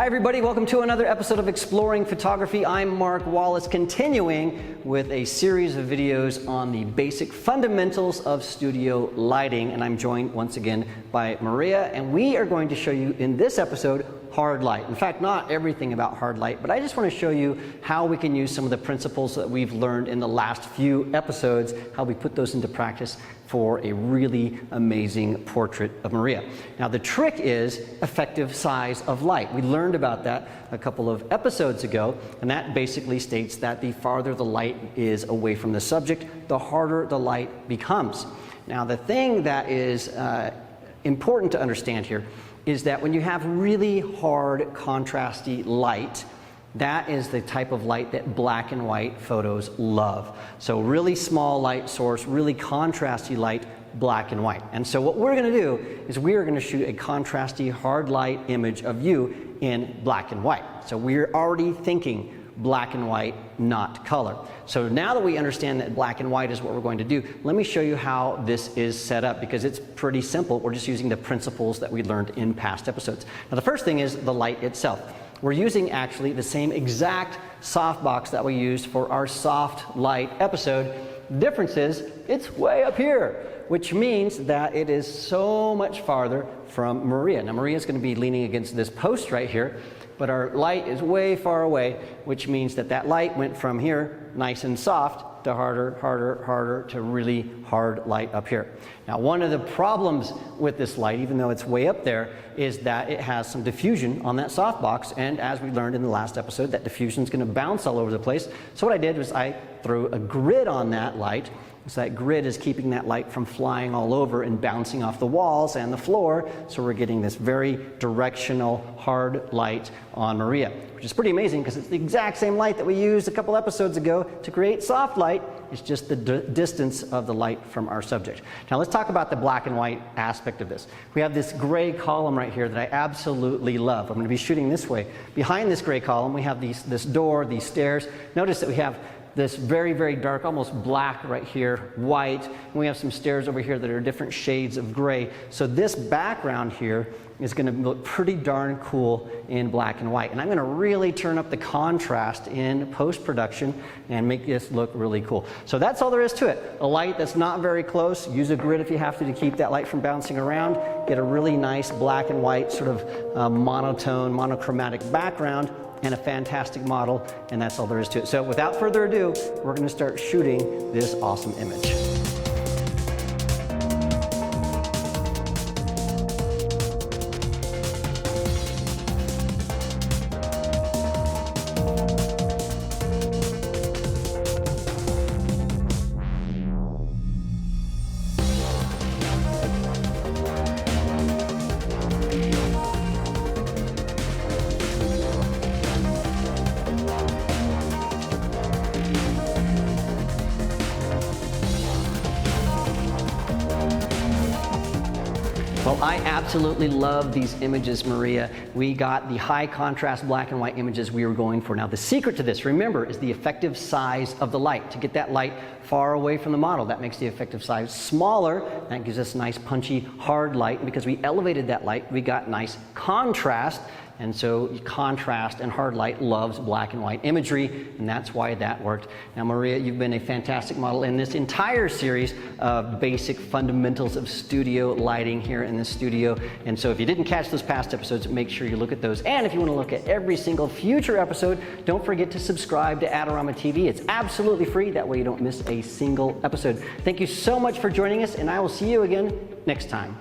Hi everybody, welcome to another episode of Exploring Photography. I'm Mark Wallace, continuing with a series of videos on the basic fundamentals of studio lighting, and I'm joined once again by Maria, and we are going to show you in this episode hard light. In fact, not everything about hard light, but I just want to show you how we can use some of the principles that we've learned in the last few episodes, how we put those into practice for a really amazing portrait of Maria. Now the trick is effective size of light. We learned about that a couple of episodes ago, and that basically states that the farther the light is away from the subject, the harder the light becomes. Now the thing that is important to understand here is that when you have really hard contrasty light, that is the type of light that black and white photos love. So really small light source, really contrasty light, black and white. And so what we're going to do is we are going to shoot a contrasty hard light image of you in black and white. So we're already thinking black and white, not color. So now that we understand that black and white is what we're going to do, let me show you how this is set up, because it's pretty simple. We're just using the principles that we learned in past episodes. Now the first thing is the light itself. We're using actually the same exact softbox that we used for our soft light episode. The difference is it's way up here, which means that it is so much farther from Maria. Now Maria's going to be leaning against this post right here, but our light is way far away, which means that that light went from here, nice and soft, to harder, harder, harder, to really hard light up here. Now, one of the problems with this light, even though it's way up there, is that it has some diffusion on that softbox, and as we learned in the last episode, that diffusion is going to bounce all over the place. So what I did was I threw a grid on that light. So that grid is keeping that light from flying all over and bouncing off the walls and the floor. So we're getting this very directional, hard light on Maria, which is pretty amazing because it's the exact same light that we used a couple episodes ago to create soft light. It's just the distance of the light from our subject. Now let's talk about the black and white aspect of this. We have this gray column right here that I absolutely love. I'm going to be shooting this way. Behind this gray column, we have this door, these stairs. Notice that we have this very, very dark, almost black right here, white, and we have some stairs over here that are different shades of gray. So this background here is going to look pretty darn cool in black and white. And I'm going to really turn up the contrast in post-production and make this look really cool. So that's all there is to it. A light that's not very close, use a grid if you have to keep that light from bouncing around, get a really nice black and white sort of monotone, monochromatic background, and a fantastic model, and that's all there is to it. So without further ado, we're going to start shooting this awesome image. Well, I absolutely love these images, Maria. We got the high contrast black and white images we were going for. Now, the secret to this, remember, is the effective size of the light. To get that light far away from the model, that makes the effective size smaller. That gives us nice, punchy, hard light. And because we elevated that light, we got nice contrast. And so contrast and hard light loves black and white imagery, and that's why that worked. Now, Maria, you've been a fantastic model in this entire series of basic fundamentals of studio lighting here in the studio. And so if you didn't catch those past episodes, make sure you look at those. And if you want to look at every single future episode, don't forget to subscribe to Adorama TV. It's absolutely free. That way you don't miss a single episode. Thank you so much for joining us, and I will see you again next time.